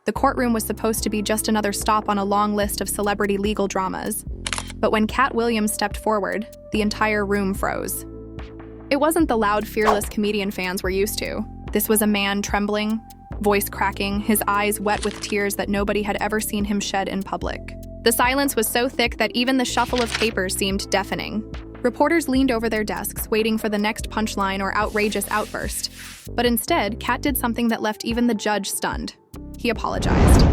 The courtroom was supposed to be just another stop on a long list of celebrity legal dramas. But when Katt Williams stepped forward, the entire room froze. It wasn't the loud, fearless comedian fans were used to. This was a man trembling, voice cracking, his eyes wet with tears that nobody had ever seen him shed in public. The silence was so thick that even the shuffle of papers seemed deafening. Reporters leaned over their desks, waiting for the next punchline or outrageous outburst. But instead, Katt did something that left even the judge stunned. He apologized.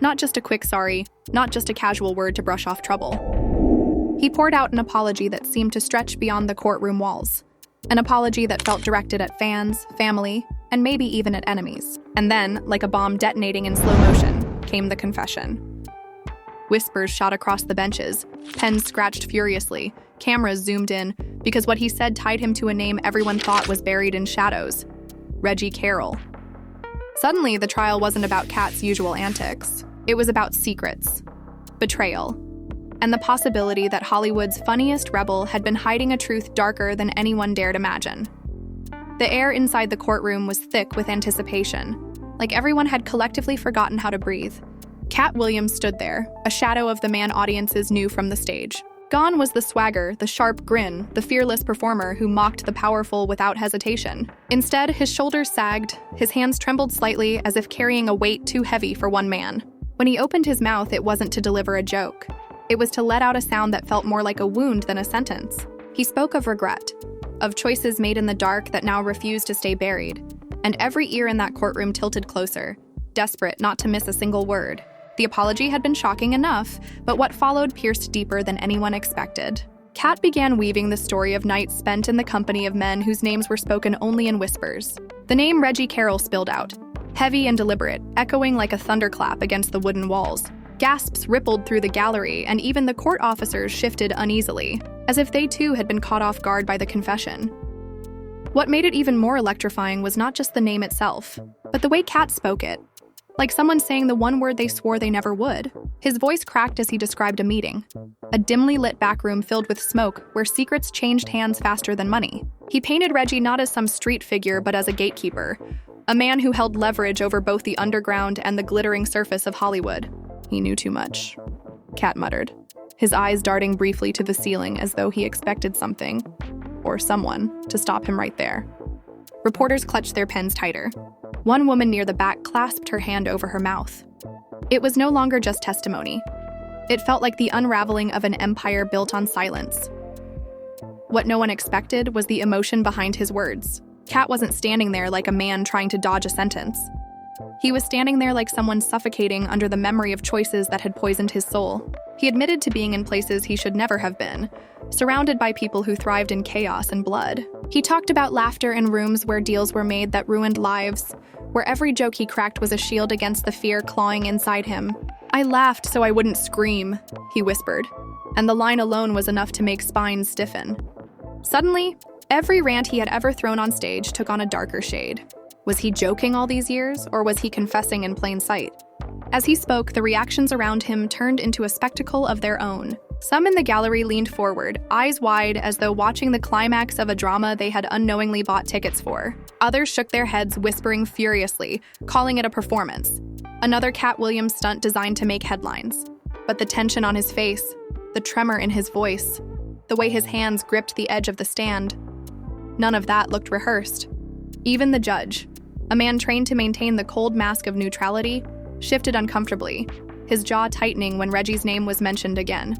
Not just a quick sorry, not just a casual word to brush off trouble. He poured out an apology that seemed to stretch beyond the courtroom walls. An apology that felt directed at fans, family, and maybe even at enemies. And then, like a bomb detonating in slow motion, came the confession. Whispers shot across the benches, pens scratched furiously, cameras zoomed in, because what he said tied him to a name everyone thought was buried in shadows: Reggie Carroll. Suddenly, the trial wasn't about Katt's usual antics. It was about secrets, betrayal, and the possibility that Hollywood's funniest rebel had been hiding a truth darker than anyone dared imagine. The air inside the courtroom was thick with anticipation, like everyone had collectively forgotten how to breathe. Katt Williams stood there, a shadow of the man audiences knew from the stage. Gone was the swagger, the sharp grin, the fearless performer who mocked the powerful without hesitation. Instead, his shoulders sagged, his hands trembled slightly as if carrying a weight too heavy for one man. When he opened his mouth, it wasn't to deliver a joke. It was to let out a sound that felt more like a wound than a sentence. He spoke of regret, of choices made in the dark that now refused to stay buried. And every ear in that courtroom tilted closer, desperate not to miss a single word. The apology had been shocking enough, but what followed pierced deeper than anyone expected. Katt began weaving the story of nights spent in the company of men whose names were spoken only in whispers. The name Reggie Carroll spilled out, heavy and deliberate, echoing like a thunderclap against the wooden walls. Gasps rippled through the gallery, and even the court officers shifted uneasily, as if they too had been caught off guard by the confession. What made it even more electrifying was not just the name itself, but the way Katt spoke it. Like someone saying the one word they swore they never would. His voice cracked as he described a meeting. A dimly lit back room filled with smoke where secrets changed hands faster than money. He painted Reggie not as some street figure but as a gatekeeper, a man who held leverage over both the underground and the glittering surface of Hollywood. He knew too much, Katt muttered, his eyes darting briefly to the ceiling as though he expected something, or someone, to stop him right there. Reporters clutched their pens tighter. One woman near the back clasped her hand over her mouth. It was no longer just testimony. It felt like the unraveling of an empire built on silence. What no one expected was the emotion behind his words. Katt wasn't standing there like a man trying to dodge a sentence. He was standing there like someone suffocating under the memory of choices that had poisoned his soul. He admitted to being in places he should never have been, surrounded by people who thrived in chaos and blood. He talked about laughter in rooms where deals were made that ruined lives, where every joke he cracked was a shield against the fear clawing inside him. "I laughed so I wouldn't scream," he whispered, and the line alone was enough to make spines stiffen. Suddenly, every rant he had ever thrown on stage took on a darker shade. Was he joking all these years, or was he confessing in plain sight? As he spoke, the reactions around him turned into a spectacle of their own. Some in the gallery leaned forward, eyes wide as though watching the climax of a drama they had unknowingly bought tickets for. Others shook their heads, whispering furiously, calling it a performance. Another Katt Williams stunt designed to make headlines. But the tension on his face, the tremor in his voice, the way his hands gripped the edge of the stand, none of that looked rehearsed. Even the judge, a man trained to maintain the cold mask of neutrality, shifted uncomfortably, his jaw tightening when Reggie's name was mentioned again.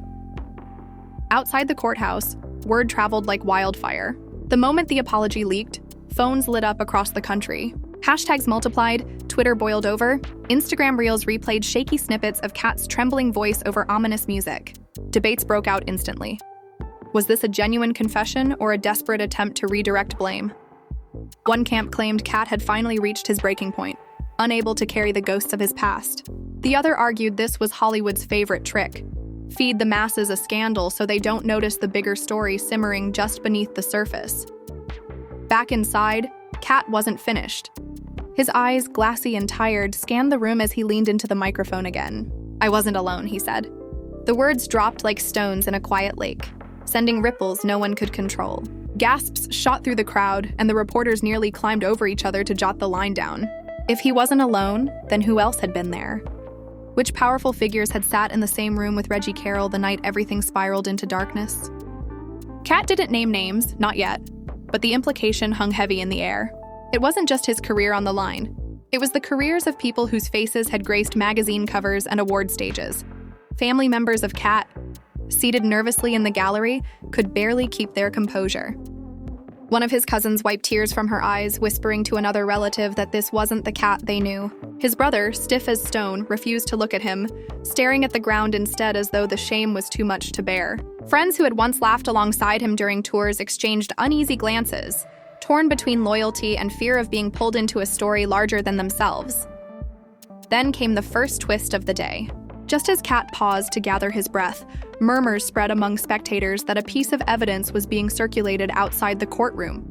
Outside the courthouse, word traveled like wildfire. The moment the apology leaked, phones lit up across the country. Hashtags multiplied, Twitter boiled over, Instagram Reels replayed shaky snippets of Katt's trembling voice over ominous music. Debates broke out instantly. Was this a genuine confession or a desperate attempt to redirect blame? One camp claimed Katt had finally reached his breaking point, unable to carry the ghosts of his past. The other argued this was Hollywood's favorite trick: feed the masses a scandal so they don't notice the bigger story simmering just beneath the surface. Back inside, Katt wasn't finished. His eyes, glassy and tired, scanned the room as he leaned into the microphone again. "I wasn't alone," he said. The words dropped like stones in a quiet lake, sending ripples no one could control. Gasps shot through the crowd, and the reporters nearly climbed over each other to jot the line down. If he wasn't alone, then who else had been there? Which powerful figures had sat in the same room with Reggie Carroll the night everything spiraled into darkness? Katt didn't name names, not yet, but the implication hung heavy in the air. It wasn't just his career on the line. It was the careers of people whose faces had graced magazine covers and award stages. Family members of Katt, seated nervously in the gallery, could barely keep their composure. One of his cousins wiped tears from her eyes, whispering to another relative that this wasn't the Katt they knew. His brother, stiff as stone, refused to look at him, staring at the ground instead as though the shame was too much to bear. Friends who had once laughed alongside him during tours exchanged uneasy glances, torn between loyalty and fear of being pulled into a story larger than themselves. Then came the first twist of the day. Just as Katt paused to gather his breath, murmurs spread among spectators that a piece of evidence was being circulated outside the courtroom.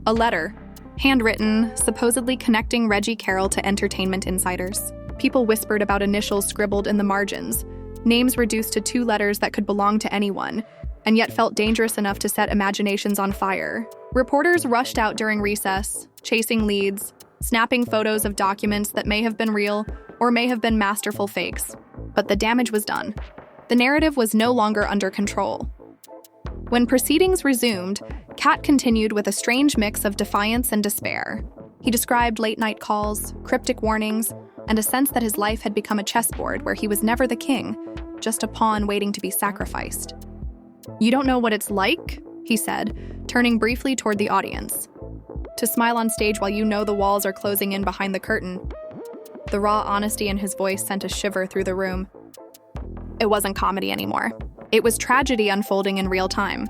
A letter, handwritten, supposedly connecting Reggie Carroll to entertainment insiders. People whispered about initials scribbled in the margins, names reduced to 2 letters that could belong to anyone, and yet felt dangerous enough to set imaginations on fire. Reporters rushed out during recess, chasing leads, snapping photos of documents that may have been real or may have been masterful fakes. But the damage was done. The narrative was no longer under control. When proceedings resumed, Katt continued with a strange mix of defiance and despair. He described late-night calls, cryptic warnings, and a sense that his life had become a chessboard where he was never the king, just a pawn waiting to be sacrificed. "You don't know what it's like?" he said, turning briefly toward the audience. "To smile on stage while you know the walls are closing in behind the curtain." The raw honesty in his voice sent a shiver through the room. It wasn't comedy anymore. It was tragedy unfolding in real time.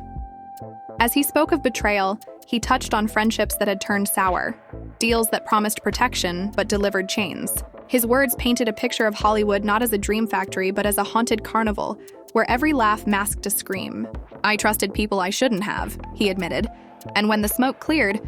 As he spoke of betrayal, he touched on friendships that had turned sour, deals that promised protection but delivered chains. His words painted a picture of Hollywood not as a dream factory but as a haunted carnival, where every laugh masked a scream. "I trusted people I shouldn't have," he admitted, and when the smoke cleared,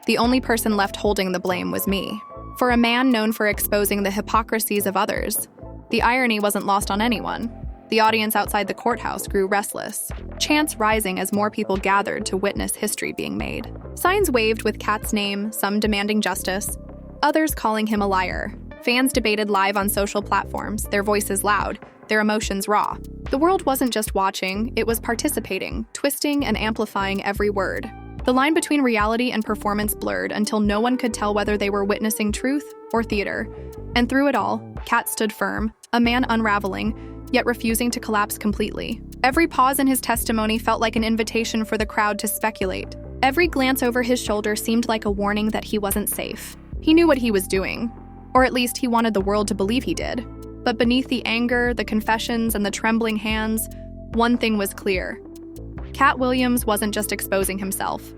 the only person left holding the blame was me. For a man known for exposing the hypocrisies of others, the irony wasn't lost on anyone. The audience outside the courthouse grew restless, chants rising as more people gathered to witness history being made. Signs waved with Katt's name, some demanding justice, others calling him a liar. Fans debated live on social platforms, their voices loud, their emotions raw. The world wasn't just watching, it was participating, twisting and amplifying every word. The line between reality and performance blurred until no one could tell whether they were witnessing truth or theater. And through it all, Katt stood firm, a man unraveling, yet refusing to collapse completely. Every pause in his testimony felt like an invitation for the crowd to speculate. Every glance over his shoulder seemed like a warning that he wasn't safe. He knew what he was doing, or at least he wanted the world to believe he did. But beneath the anger, the confessions, and the trembling hands, one thing was clear. Katt Williams wasn't just exposing himself.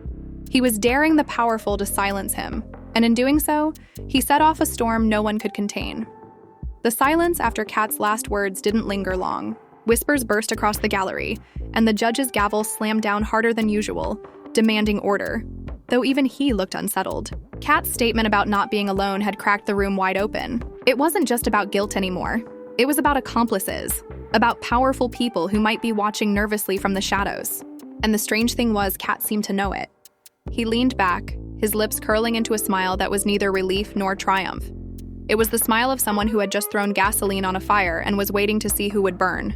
He was daring the powerful to silence him, and in doing so, he set off a storm no one could contain. The silence after Katt's last words didn't linger long. Whispers burst across the gallery, and the judge's gavel slammed down harder than usual, demanding order, though even he looked unsettled. Katt's statement about not being alone had cracked the room wide open. It wasn't just about guilt anymore. It was about accomplices, about powerful people who might be watching nervously from the shadows. And the strange thing was, Katt seemed to know it. He leaned back, his lips curling into a smile that was neither relief nor triumph. It was the smile of someone who had just thrown gasoline on a fire and was waiting to see who would burn.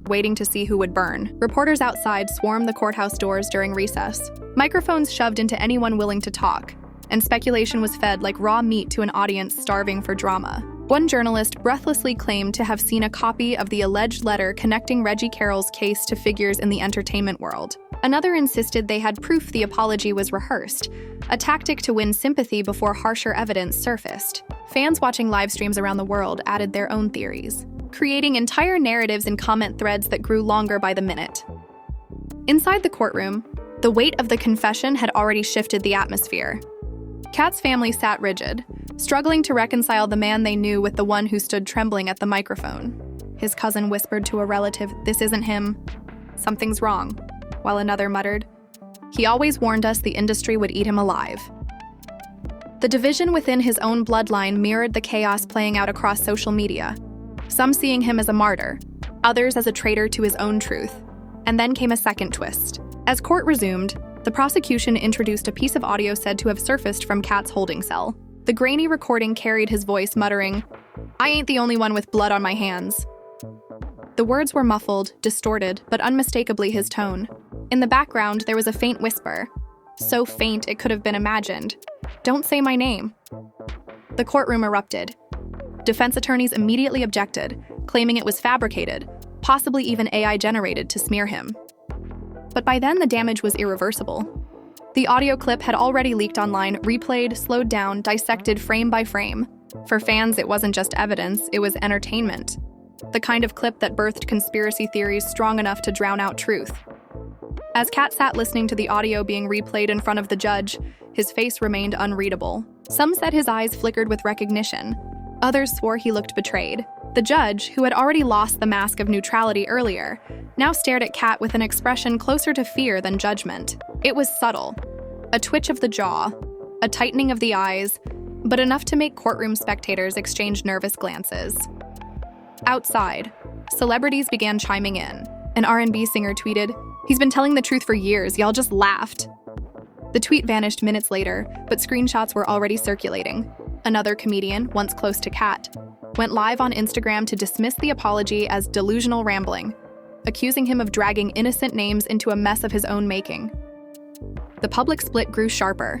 Waiting to see who would burn. Reporters outside swarmed the courthouse doors during recess. Microphones shoved into anyone willing to talk, and speculation was fed like raw meat to an audience starving for drama. One journalist breathlessly claimed to have seen a copy of the alleged letter connecting Reggie Carroll's case to figures in the entertainment world. Another insisted they had proof the apology was rehearsed, a tactic to win sympathy before harsher evidence surfaced. Fans watching live streams around the world added their own theories, creating entire narratives and comment threads that grew longer by the minute. Inside the courtroom, the weight of the confession had already shifted the atmosphere. Katt's family sat rigid, struggling to reconcile the man they knew with the one who stood trembling at the microphone. His cousin whispered to a relative, "This isn't him. Something's wrong," while another muttered, "He always warned us the industry would eat him alive." The division within his own bloodline mirrored the chaos playing out across social media, some seeing him as a martyr, others as a traitor to his own truth. And then came a second twist. As court resumed, the prosecution introduced a piece of audio said to have surfaced from Katt's holding cell. The grainy recording carried his voice, muttering, "I ain't the only one with blood on my hands." The words were muffled, distorted, but unmistakably his tone. In the background, there was a faint whisper, so faint it could have been imagined. "Don't say my name." The courtroom erupted. Defense attorneys immediately objected, claiming it was fabricated, possibly even AI-generated to smear him. But by then, the damage was irreversible. The audio clip had already leaked online, replayed, slowed down, dissected frame by frame. For fans, it wasn't just evidence, it was entertainment. The kind of clip that birthed conspiracy theories strong enough to drown out truth. As Katt sat listening to the audio being replayed in front of the judge, his face remained unreadable. Some said his eyes flickered with recognition. Others swore he looked betrayed. The judge, who had already lost the mask of neutrality earlier, now stared at Katt with an expression closer to fear than judgment. It was subtle. A twitch of the jaw, a tightening of the eyes, but enough to make courtroom spectators exchange nervous glances. Outside, celebrities began chiming in. An R&B singer tweeted, "He's been telling the truth for years, y'all just laughed." The tweet vanished minutes later, but screenshots were already circulating. Another comedian, once close to Katt, went live on Instagram to dismiss the apology as delusional rambling, accusing him of dragging innocent names into a mess of his own making. The public split grew sharper,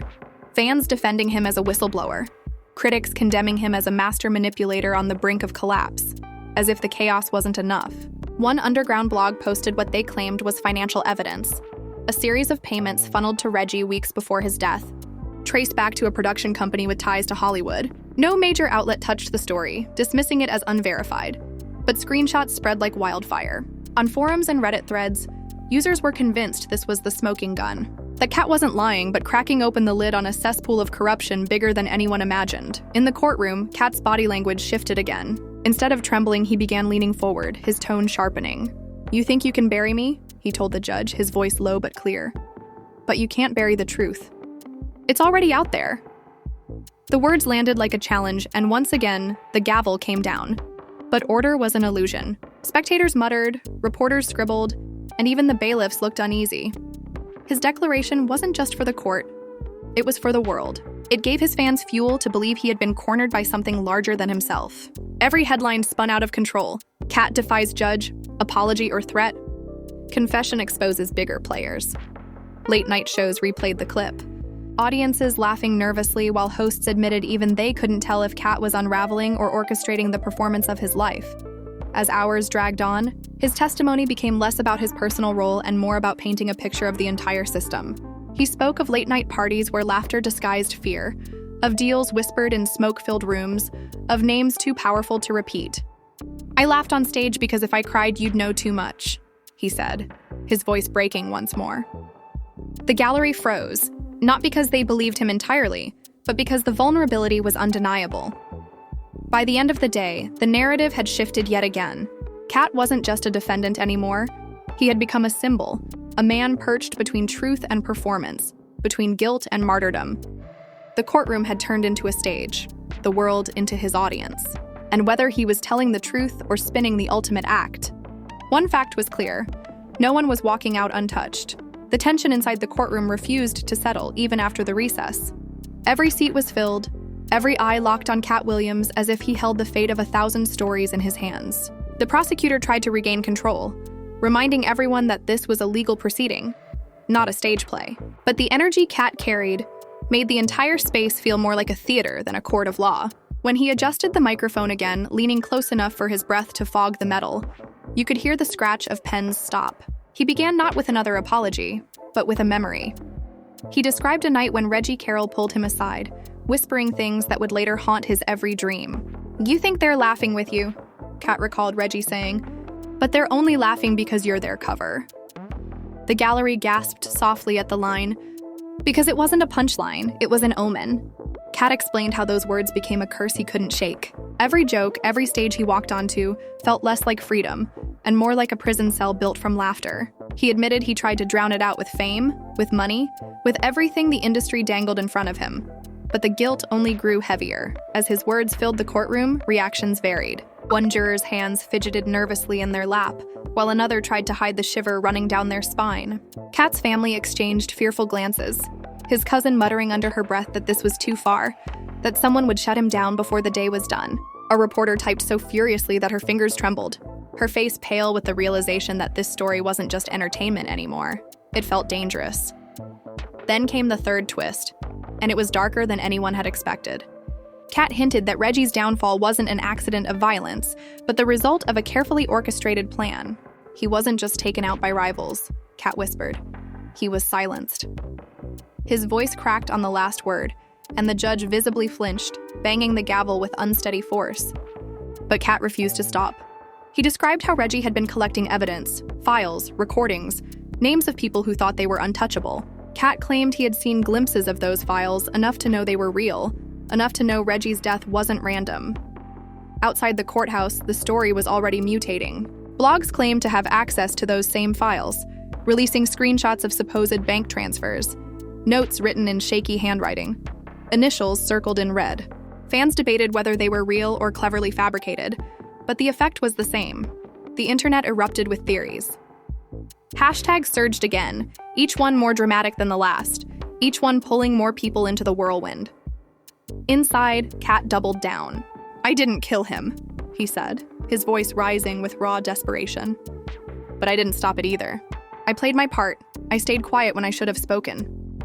fans defending him as a whistleblower, critics condemning him as a master manipulator on the brink of collapse, as if the chaos wasn't enough. One underground blog posted what they claimed was financial evidence, a series of payments funneled to Reggie weeks before his death, traced back to a production company with ties to Hollywood. No major outlet touched the story, dismissing it as unverified, but screenshots spread like wildfire. On forums and Reddit threads, users were convinced this was the smoking gun, that Katt wasn't lying, but cracking open the lid on a cesspool of corruption bigger than anyone imagined. In the courtroom, Katt's body language shifted again. Instead of trembling, he began leaning forward, his tone sharpening. "You think you can bury me?" he told the judge, his voice low but clear. "But you can't bury the truth. It's already out there." The words landed like a challenge, and once again, the gavel came down. But order was an illusion. Spectators muttered, reporters scribbled, and even the bailiffs looked uneasy. His declaration wasn't just for the court, it was for the world. It gave his fans fuel to believe he had been cornered by something larger than himself. Every headline spun out of control. Katt defies judge, apology or threat. Confession exposes bigger players. Late-night shows replayed the clip. Audiences laughing nervously while hosts admitted even they couldn't tell if Katt was unraveling or orchestrating the performance of his life. As hours dragged on, his testimony became less about his personal role and more about painting a picture of the entire system. He spoke of late-night parties where laughter disguised fear, of deals whispered in smoke-filled rooms, of names too powerful to repeat. "I laughed on stage because if I cried, you'd know too much," he said, his voice breaking once more. The gallery froze, not because they believed him entirely, but because the vulnerability was undeniable. By the end of the day, the narrative had shifted yet again. Katt wasn't just a defendant anymore. He had become a symbol, a man perched between truth and performance, between guilt and martyrdom. The courtroom had turned into a stage, the world into his audience. And whether he was telling the truth or spinning the ultimate act, one fact was clear: no one was walking out untouched. The tension inside the courtroom refused to settle even after the recess. Every seat was filled, every eye locked on Katt Williams as if he held the fate of 1,000 stories in his hands. The prosecutor tried to regain control, reminding everyone that this was a legal proceeding, not a stage play. But the energy Katt carried made the entire space feel more like a theater than a court of law. When he adjusted the microphone again, leaning close enough for his breath to fog the metal, you could hear the scratch of pens stop. He began not with another apology, but with a memory. He described a night when Reggie Carroll pulled him aside, whispering things that would later haunt his every dream. "You think they're laughing with you," Katt recalled Reggie saying, "but they're only laughing because you're their cover." The gallery gasped softly at the line, because it wasn't a punchline, it was an omen. Katt explained how those words became a curse he couldn't shake. Every joke, every stage he walked onto, felt less like freedom, and more like a prison cell built from laughter. He admitted he tried to drown it out with fame, with money, with everything the industry dangled in front of him. But the guilt only grew heavier. As his words filled the courtroom, reactions varied. One juror's hands fidgeted nervously in their lap, while another tried to hide the shiver running down their spine. Katt's family exchanged fearful glances, his cousin muttering under her breath that this was too far, that someone would shut him down before the day was done. A reporter typed so furiously that her fingers trembled, her face pale with the realization that this story wasn't just entertainment anymore. It felt dangerous. Then came the third twist, and it was darker than anyone had expected. Katt hinted that Reggie's downfall wasn't an accident of violence, but the result of a carefully orchestrated plan. He wasn't just taken out by rivals, Katt whispered. He was silenced. His voice cracked on the last word, and the judge visibly flinched, banging the gavel with unsteady force. But Katt refused to stop. He described how Reggie had been collecting evidence, files, recordings, names of people who thought they were untouchable. Katt claimed he had seen glimpses of those files, enough to know they were real, enough to know Reggie's death wasn't random. Outside the courthouse, the story was already mutating. Blogs claimed to have access to those same files, releasing screenshots of supposed bank transfers, notes written in shaky handwriting, initials circled in red. Fans debated whether they were real or cleverly fabricated, but the effect was the same. The internet erupted with theories. Hashtags surged again, each one more dramatic than the last, each one pulling more people into the whirlwind. Inside, Katt doubled down. "I didn't kill him," he said, his voice rising with raw desperation. "But I didn't stop it either. I played my part. I stayed quiet when I should have spoken."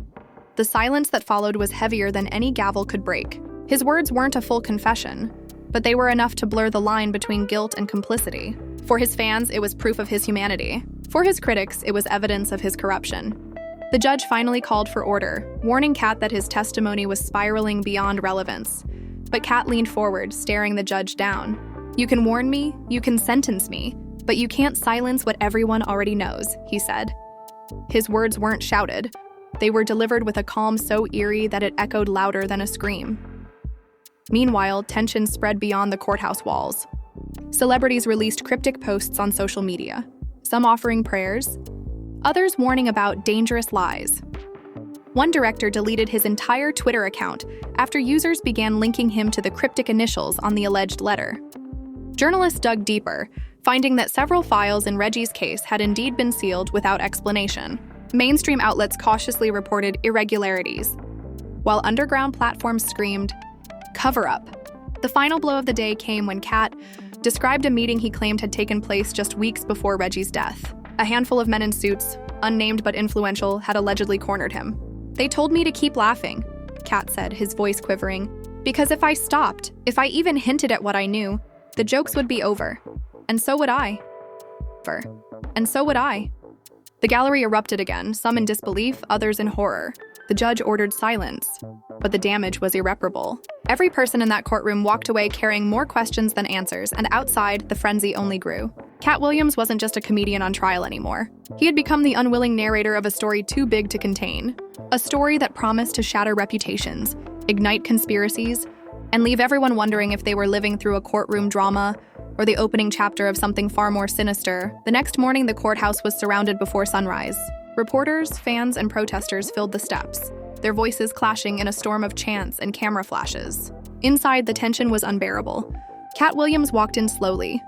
The silence that followed was heavier than any gavel could break. His words weren't a full confession, but they were enough to blur the line between guilt and complicity. For his fans, it was proof of his humanity. For his critics, it was evidence of his corruption. The judge finally called for order, warning Katt that his testimony was spiraling beyond relevance. But Katt leaned forward, staring the judge down. "You can warn me, you can sentence me, but you can't silence what everyone already knows," he said. His words weren't shouted. They were delivered with a calm so eerie that it echoed louder than a scream. Meanwhile, tension spread beyond the courthouse walls. Celebrities released cryptic posts on social media, some offering prayers, others warning about dangerous lies. One director deleted his entire Twitter account after users began linking him to the cryptic initials on the alleged letter. Journalists dug deeper, finding that several files in Reggie's case had indeed been sealed without explanation. Mainstream outlets cautiously reported irregularities, while underground platforms screamed, "Cover-up." The final blow of the day came when Katt described a meeting he claimed had taken place just weeks before Reggie's death. A handful of men in suits, unnamed but influential, had allegedly cornered him. "They told me to keep laughing," Katt said, his voice quivering, "because if I stopped, if I even hinted at what I knew, the jokes would be over. And so would I. And so would I." The gallery erupted again, some in disbelief, others in horror. The judge ordered silence, but the damage was irreparable. Every person in that courtroom walked away carrying more questions than answers, and outside, the frenzy only grew. Katt Williams wasn't just a comedian on trial anymore. He had become the unwilling narrator of a story too big to contain. A story that promised to shatter reputations, ignite conspiracies, and leave everyone wondering if they were living through a courtroom drama or the opening chapter of something far more sinister. The next morning, the courthouse was surrounded before sunrise. Reporters, fans, and protesters filled the steps, their voices clashing in a storm of chants and camera flashes. Inside, the tension was unbearable. Katt Williams walked in slowly,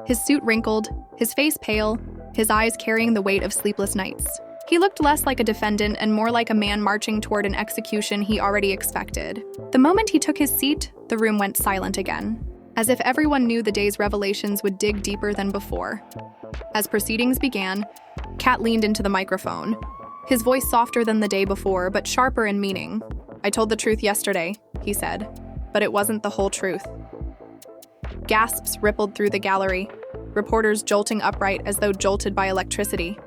his suit wrinkled, his face pale, his eyes carrying the weight of sleepless nights. He looked less like a defendant and more like a man marching toward an execution he already expected. The moment he took his seat, the room went silent again, as if everyone knew the day's revelations would dig deeper than before. As proceedings began, Katt leaned into the microphone, his voice softer than the day before, but sharper in meaning. "I told the truth yesterday," he said, "but it wasn't the whole truth." Gasps rippled through the gallery, reporters jolting upright as though jolted by electricity.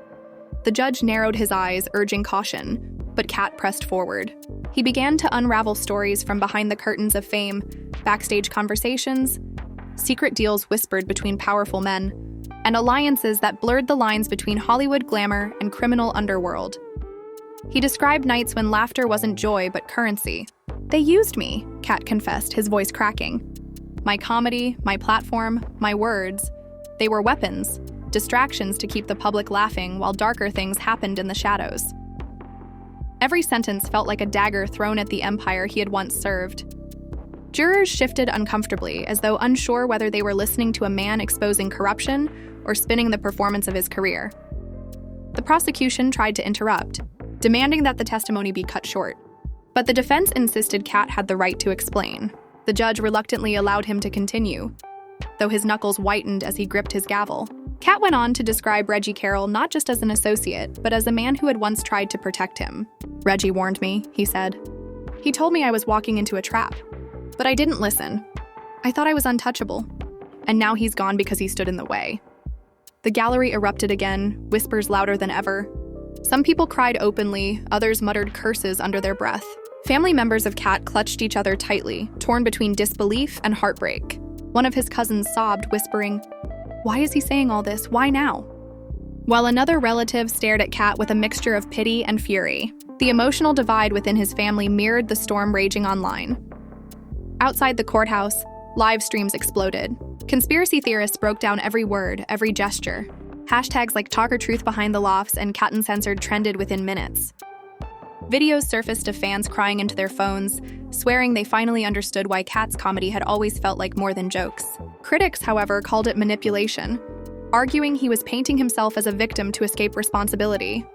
The judge narrowed his eyes, urging caution, but Katt pressed forward. He began to unravel stories from behind the curtains of fame, backstage conversations, secret deals whispered between powerful men, and alliances that blurred the lines between Hollywood glamour and criminal underworld. He described nights when laughter wasn't joy but currency. "They used me," Katt confessed, his voice cracking. "My comedy, my platform, my words, they were weapons, distractions to keep the public laughing while darker things happened in the shadows." Every sentence felt like a dagger thrown at the empire he had once served. Jurors shifted uncomfortably, as though unsure whether they were listening to a man exposing corruption or spinning the performance of his career. The prosecution tried to interrupt, demanding that the testimony be cut short. But the defense insisted Katt had the right to explain. The judge reluctantly allowed him to continue, though his knuckles whitened as he gripped his gavel. Katt went on to describe Reggie Carroll not just as an associate, but as a man who had once tried to protect him. "Reggie warned me," he said. "He told me I was walking into a trap, but I didn't listen. I thought I was untouchable. And now he's gone because he stood in the way." The gallery erupted again, whispers louder than ever. Some people cried openly, others muttered curses under their breath. Family members of Katt clutched each other tightly, torn between disbelief and heartbreak. One of his cousins sobbed, whispering, "Why is he saying all this? Why now?" While another relative stared at Katt with a mixture of pity and fury. The emotional divide within his family mirrored the storm raging online. Outside the courthouse, live streams exploded. Conspiracy theorists broke down every word, every gesture. Hashtags like Talk or Truth Behind the Lofts and Katt Uncensored trended within minutes. Videos surfaced of fans crying into their phones, swearing they finally understood why Katt's comedy had always felt like more than jokes. Critics, however, called it manipulation, arguing he was painting himself as a victim to escape responsibility.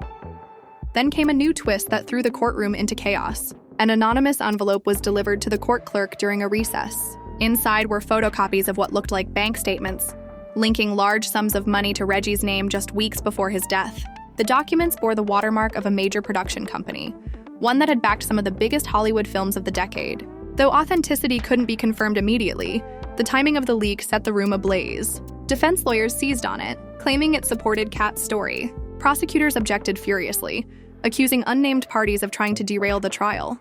Then came a new twist that threw the courtroom into chaos. An anonymous envelope was delivered to the court clerk during a recess. Inside were photocopies of what looked like bank statements, linking large sums of money to Reggie's name just weeks before his death. The documents bore the watermark of a major production company, one that had backed some of the biggest Hollywood films of the decade. Though authenticity couldn't be confirmed immediately, the timing of the leak set the room ablaze. Defense lawyers seized on it, claiming it supported Katt's story. Prosecutors objected furiously, accusing unnamed parties of trying to derail the trial.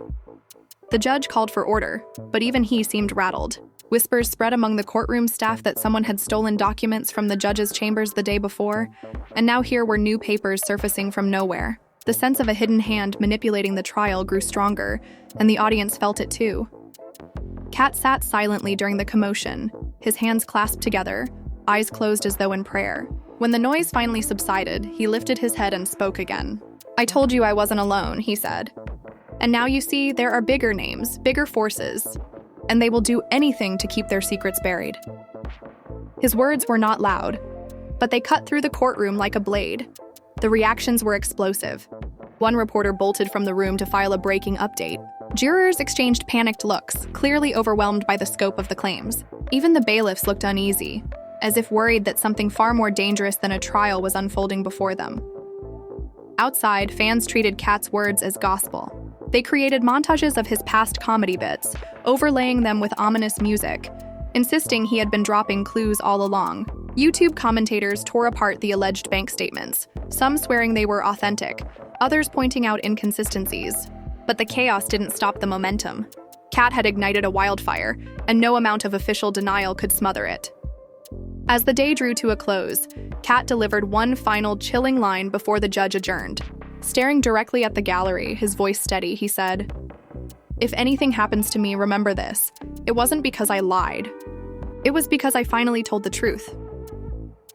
The judge called for order, but even he seemed rattled. Whispers spread among the courtroom staff that someone had stolen documents from the judge's chambers the day before, and now here were new papers surfacing from nowhere. The sense of a hidden hand manipulating the trial grew stronger, and the audience felt it too. Katt sat silently during the commotion, his hands clasped together, eyes closed as though in prayer. When the noise finally subsided, he lifted his head and spoke again. "I told you I wasn't alone," he said. "And now you see, there are bigger names, bigger forces, and they will do anything to keep their secrets buried." His words were not loud, but they cut through the courtroom like a blade. The reactions were explosive. One reporter bolted from the room to file a breaking update. Jurors exchanged panicked looks, clearly overwhelmed by the scope of the claims. Even the bailiffs looked uneasy, as if worried that something far more dangerous than a trial was unfolding before them. Outside, fans treated Katt's words as gospel. They created montages of his past comedy bits, overlaying them with ominous music, insisting he had been dropping clues all along. YouTube commentators tore apart the alleged bank statements, some swearing they were authentic, others pointing out inconsistencies. But the chaos didn't stop the momentum. Katt had ignited a wildfire, and no amount of official denial could smother it. As the day drew to a close, Katt delivered one final chilling line before the judge adjourned. Staring directly at the gallery, his voice steady, he said, "If anything happens to me, remember this. It wasn't because I lied. It was because I finally told the truth."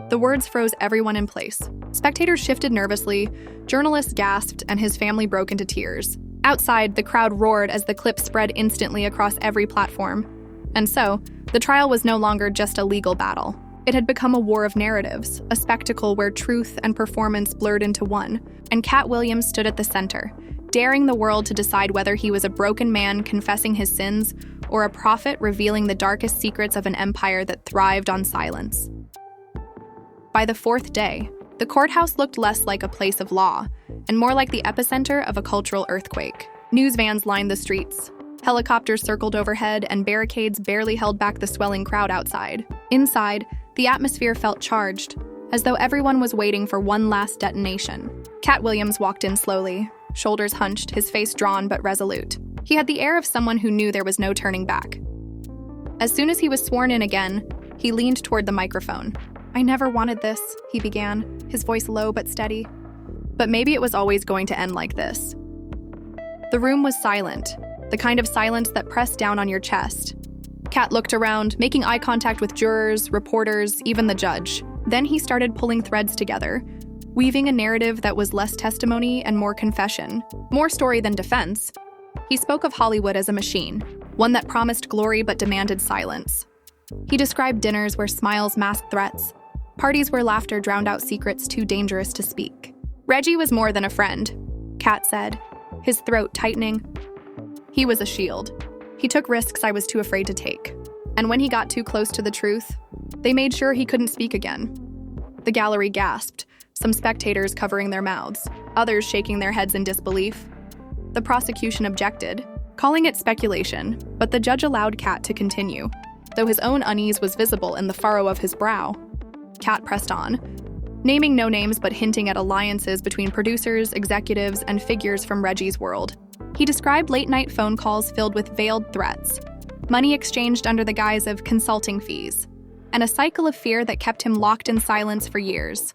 The words froze everyone in place. Spectators shifted nervously, journalists gasped, and his family broke into tears. Outside, the crowd roared as the clip spread instantly across every platform. And so, the trial was no longer just a legal battle. It had become a war of narratives, a spectacle where truth and performance blurred into one, and Katt Williams stood at the center, daring the world to decide whether he was a broken man confessing his sins or a prophet revealing the darkest secrets of an empire that thrived on silence. By the fourth day, the courthouse looked less like a place of law and more like the epicenter of a cultural earthquake. News vans lined the streets. Helicopters circled overhead, and barricades barely held back the swelling crowd outside. Inside, the atmosphere felt charged, as though everyone was waiting for one last detonation. Katt Williams walked in slowly, shoulders hunched, his face drawn but resolute. He had the air of someone who knew there was no turning back. As soon as he was sworn in again, he leaned toward the microphone. "I never wanted this," he began, his voice low but steady. But maybe it was always going to end like this. The room was silent, the kind of silence that pressed down on your chest. Katt looked around, making eye contact with jurors, reporters, even the judge. Then he started pulling threads together, weaving a narrative that was less testimony and more confession, more story than defense. He spoke of Hollywood as a machine, one that promised glory but demanded silence. He described dinners where smiles masked threats, parties where laughter drowned out secrets too dangerous to speak. "Reggie was more than a friend," Katt said, his throat tightening. He was a shield. He took risks I was too afraid to take. And when he got too close to the truth, they made sure he couldn't speak again. The gallery gasped, some spectators covering their mouths, others shaking their heads in disbelief. The prosecution objected, calling it speculation, but the judge allowed Katt to continue, though his own unease was visible in the furrow of his brow. Katt pressed on, naming no names but hinting at alliances between producers, executives, and figures from Reggie's world. He described late-night phone calls filled with veiled threats, money exchanged under the guise of consulting fees, and a cycle of fear that kept him locked in silence for years.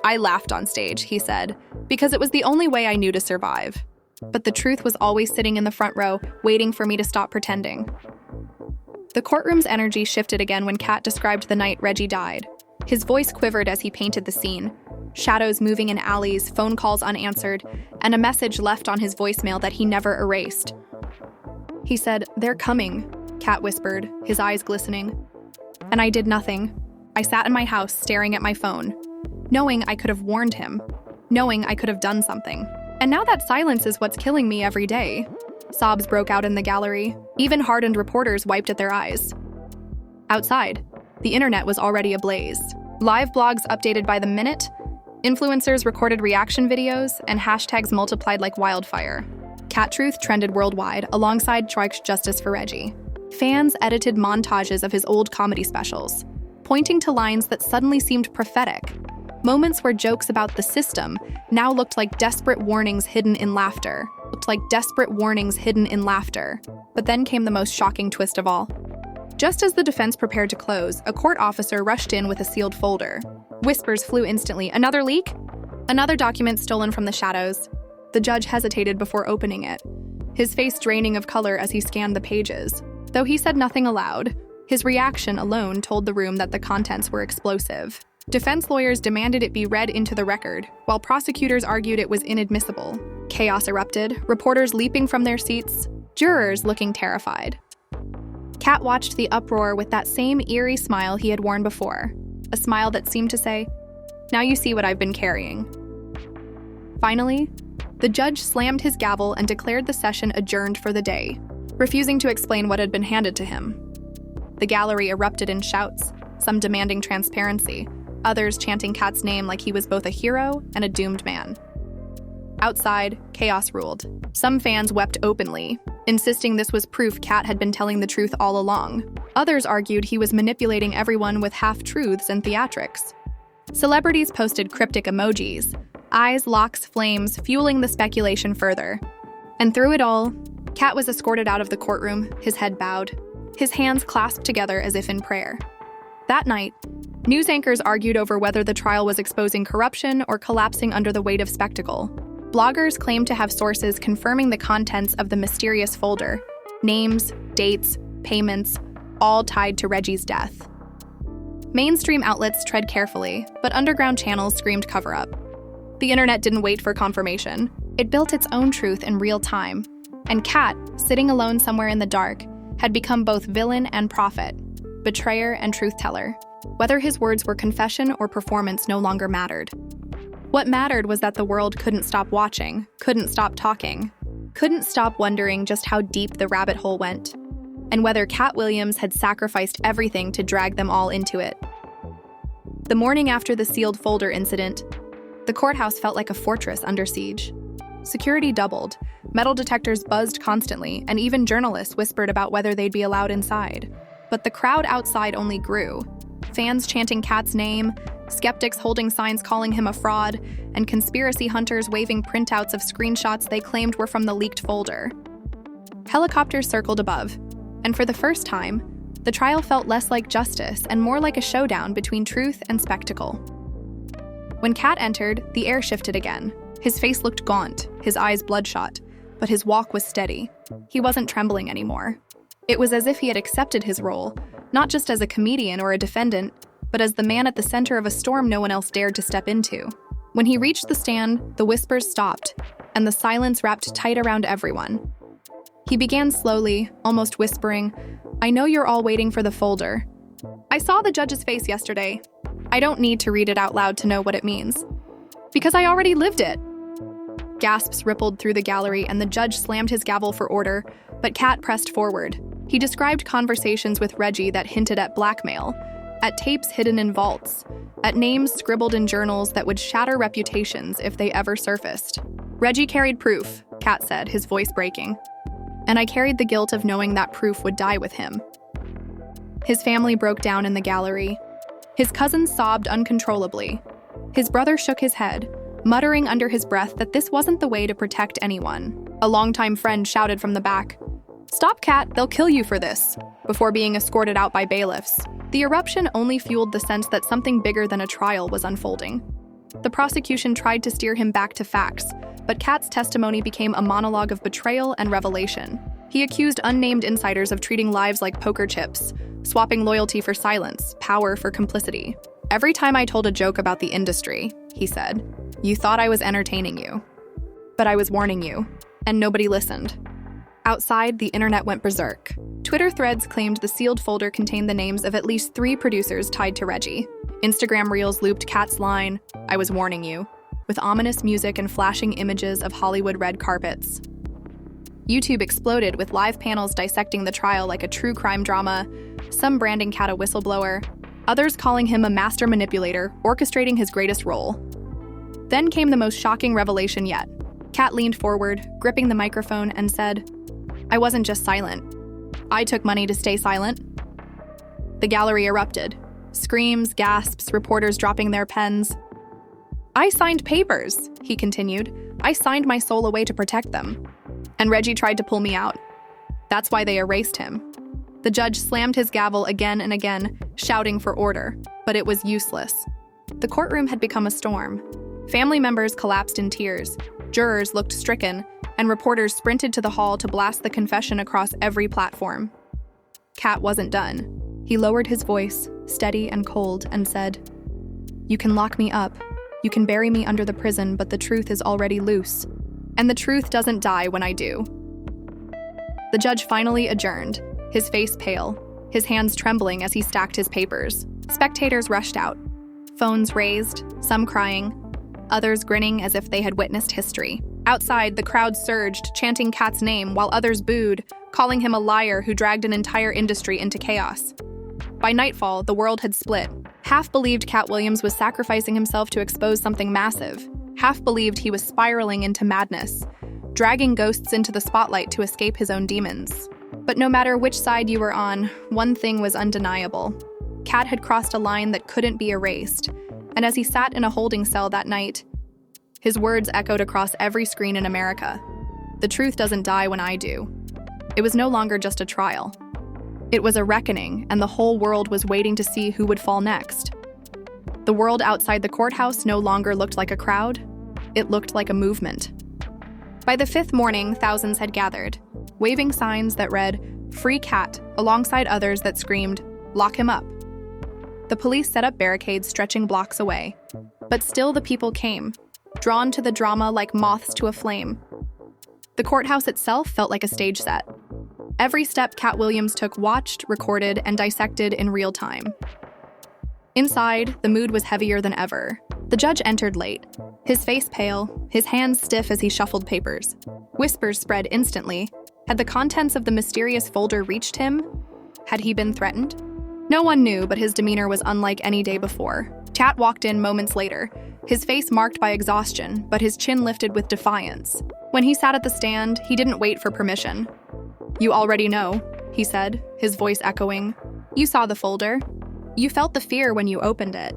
"I laughed on stage," he said, "because it was the only way I knew to survive. But the truth was always sitting in the front row, waiting for me to stop pretending." The courtroom's energy shifted again when Katt described the night Reggie died. His voice quivered as he painted the scene. Shadows moving in alleys, phone calls unanswered, and a message left on his voicemail that he never erased. He said, "They're coming," Katt whispered, his eyes glistening. "And I did nothing. I sat in my house staring at my phone, knowing I could have warned him, knowing I could have done something. And now that silence is what's killing me every day." Sobs broke out in the gallery. Even hardened reporters wiped at their eyes. Outside, the internet was already ablaze. Live blogs updated by the minute, influencers recorded reaction videos, and hashtags multiplied like wildfire. Cat Truth trended worldwide alongside Strike's Justice for Reggie. Fans edited montages of his old comedy specials, pointing to lines that suddenly seemed prophetic. Moments where jokes about the system now looked like desperate warnings hidden in laughter. But then came the most shocking twist of all. Just as the defense prepared to close, a court officer rushed in with a sealed folder. Whispers flew instantly. "Another leak? Another document stolen from the shadows." The judge hesitated before opening it, his face draining of color as he scanned the pages. Though he said nothing aloud, his reaction alone told the room that the contents were explosive. Defense lawyers demanded it be read into the record, while prosecutors argued it was inadmissible. Chaos erupted, reporters leaping from their seats, jurors looking terrified. Katt watched the uproar with that same eerie smile he had worn before, a smile that seemed to say, "Now you see what I've been carrying." Finally, the judge slammed his gavel and declared the session adjourned for the day, refusing to explain what had been handed to him. The gallery erupted in shouts, some demanding transparency, others chanting Katt's name like he was both a hero and a doomed man. Outside, chaos ruled. Some fans wept openly, insisting this was proof Katt had been telling the truth all along. Others argued he was manipulating everyone with half-truths and theatrics. Celebrities posted cryptic emojis, eyes, locks, flames, fueling the speculation further. And through it all, Katt was escorted out of the courtroom, his head bowed, his hands clasped together as if in prayer. That night, news anchors argued over whether the trial was exposing corruption or collapsing under the weight of spectacle. Bloggers claimed to have sources confirming the contents of the mysterious folder, names, dates, payments, all tied to Reggie's death. Mainstream outlets tread carefully, but underground channels screamed cover-up. The internet didn't wait for confirmation. It built its own truth in real time. And Katt, sitting alone somewhere in the dark, had become both villain and prophet, betrayer and truth-teller. Whether his words were confession or performance no longer mattered. What mattered was that the world couldn't stop watching, couldn't stop talking, couldn't stop wondering just how deep the rabbit hole went, and whether Katt Williams had sacrificed everything to drag them all into it. The morning after the sealed folder incident, the courthouse felt like a fortress under siege. Security doubled, metal detectors buzzed constantly, and even journalists whispered about whether they'd be allowed inside. But the crowd outside only grew. Fans chanting Katt's name, skeptics holding signs calling him a fraud, and conspiracy hunters waving printouts of screenshots they claimed were from the leaked folder. Helicopters circled above, and for the first time, the trial felt less like justice and more like a showdown between truth and spectacle. When Katt entered, the air shifted again. His face looked gaunt, his eyes bloodshot, but his walk was steady. He wasn't trembling anymore. It was as if he had accepted his role, not just as a comedian or a defendant, but as the man at the center of a storm no one else dared to step into. When he reached the stand, the whispers stopped, and the silence wrapped tight around everyone. He began slowly, almost whispering, "I know you're all waiting for the folder. I saw the judge's face yesterday. I don't need to read it out loud to know what it means. Because I already lived it." Gasps rippled through the gallery, and the judge slammed his gavel for order, but Katt pressed forward. He described conversations with Reggie that hinted at blackmail, at tapes hidden in vaults, at names scribbled in journals that would shatter reputations if they ever surfaced. Reggie carried proof, Katt said, his voice breaking. And I carried the guilt of knowing that proof would die with him. His family broke down in the gallery. His cousins sobbed uncontrollably. His brother shook his head, muttering under his breath that this wasn't the way to protect anyone. A longtime friend shouted from the back, "Stop, Katt, they'll kill you for this," before being escorted out by bailiffs. The eruption only fueled the sense that something bigger than a trial was unfolding. The prosecution tried to steer him back to facts, but Katt's testimony became a monologue of betrayal and revelation. He accused unnamed insiders of treating lives like poker chips, swapping loyalty for silence, power for complicity. "Every time I told a joke about the industry," he said, "you thought I was entertaining you. But I was warning you, and nobody listened." Outside, the internet went berserk. Twitter threads claimed the sealed folder contained the names of at least 3 producers tied to Reggie. Instagram reels looped Katt's line, "I was warning you," with ominous music and flashing images of Hollywood red carpets. YouTube exploded with live panels dissecting the trial like a true crime drama, some branding Katt a whistleblower, others calling him a master manipulator, orchestrating his greatest role. Then came the most shocking revelation yet. Katt leaned forward, gripping the microphone, and said, "I wasn't just silent. I took money to stay silent." The gallery erupted. Screams, gasps, reporters dropping their pens. "I signed papers," he continued. "I signed my soul away to protect them. And Reggie tried to pull me out. That's why they erased him." The judge slammed his gavel again and again, shouting for order, but it was useless. The courtroom had become a storm. Family members collapsed in tears, jurors looked stricken, and reporters sprinted to the hall to blast the confession across every platform. Katt wasn't done. He lowered his voice, steady and cold, and said, "You can lock me up. You can bury me under the prison, but the truth is already loose. And the truth doesn't die when I do." The judge finally adjourned, his face pale, his hands trembling as he stacked his papers. Spectators rushed out, phones raised, some crying, others grinning as if they had witnessed history. Outside, the crowd surged, chanting Katt's name, while others booed, calling him a liar who dragged an entire industry into chaos. By nightfall, the world had split. Half believed Katt Williams was sacrificing himself to expose something massive. Half believed he was spiraling into madness, dragging ghosts into the spotlight to escape his own demons. But no matter which side you were on, one thing was undeniable. Katt had crossed a line that couldn't be erased, and as he sat in a holding cell that night, his words echoed across every screen in America. "The truth doesn't die when I do." It was no longer just a trial. It was a reckoning, and the whole world was waiting to see who would fall next. The world outside the courthouse no longer looked like a crowd. It looked like a movement. By the 5th morning, thousands had gathered, waving signs that read, "Free Katt," alongside others that screamed, "Lock him up." The police set up barricades stretching blocks away. But still the people came, drawn to the drama like moths to a flame. The courthouse itself felt like a stage set. Every step Katt Williams took watched, recorded, and dissected in real time. Inside, the mood was heavier than ever. The judge entered late, his face pale, his hands stiff as he shuffled papers. Whispers spread instantly. Had the contents of the mysterious folder reached him? Had he been threatened? No one knew, but his demeanor was unlike any day before. Katt walked in moments later, his face marked by exhaustion, but his chin lifted with defiance. When he sat at the stand, he didn't wait for permission. "You already know," he said, his voice echoing. "You saw the folder. You felt the fear when you opened it.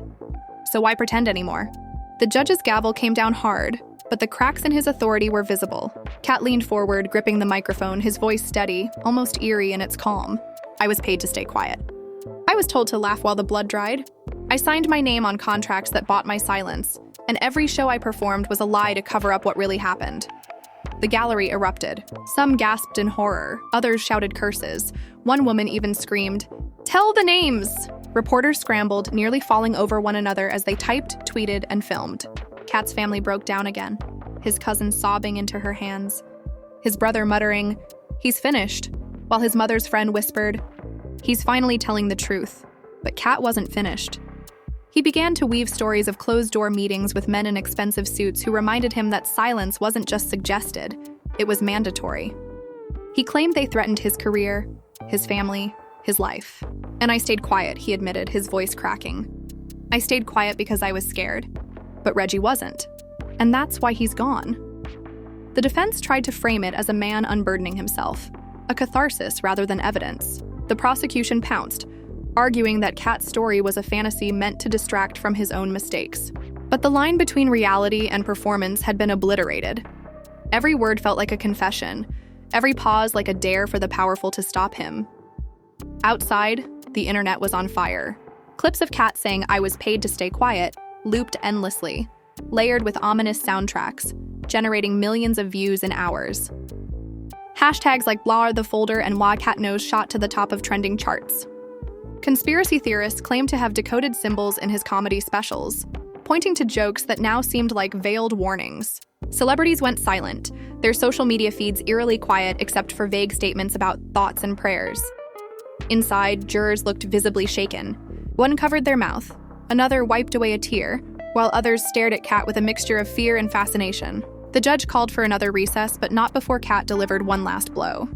So why pretend anymore?" The judge's gavel came down hard, but the cracks in his authority were visible. Katt leaned forward, gripping the microphone, his voice steady, almost eerie in its calm. "I was paid to stay quiet. I was told to laugh while the blood dried. I signed my name on contracts that bought my silence, and every show I performed was a lie to cover up what really happened." The gallery erupted. Some gasped in horror, others shouted curses. One woman even screamed, "Tell the names!" Reporters scrambled, nearly falling over one another as they typed, tweeted, and filmed. Katt's family broke down again, his cousin sobbing into her hands, his brother muttering, "He's finished," while his mother's friend whispered, "He's finally telling the truth." But Katt wasn't finished. He began to weave stories of closed-door meetings with men in expensive suits who reminded him that silence wasn't just suggested, it was mandatory. He claimed they threatened his career, his family, his life. And I stayed quiet, he admitted, his voice cracking. I stayed quiet because I was scared. But Reggie wasn't. And that's why he's gone. The defense tried to frame it as a man unburdening himself, a catharsis rather than evidence. The prosecution pounced, arguing that Katt's story was a fantasy meant to distract from his own mistakes. But the line between reality and performance had been obliterated. Every word felt like a confession, every pause like a dare for the powerful to stop him. Outside, the internet was on fire. Clips of Katt saying "I was paid to stay quiet" looped endlessly, layered with ominous soundtracks, generating millions of views in hours. Hashtags like "Blah the folder" and "Why Katt knows" shot to the top of trending charts. Conspiracy theorists claimed to have decoded symbols in his comedy specials, pointing to jokes that now seemed like veiled warnings. Celebrities went silent, their social media feeds eerily quiet except for vague statements about thoughts and prayers. Inside, jurors looked visibly shaken. One covered their mouth, another wiped away a tear, while others stared at Katt with a mixture of fear and fascination. The judge called for another recess, but not before Katt delivered one last blow.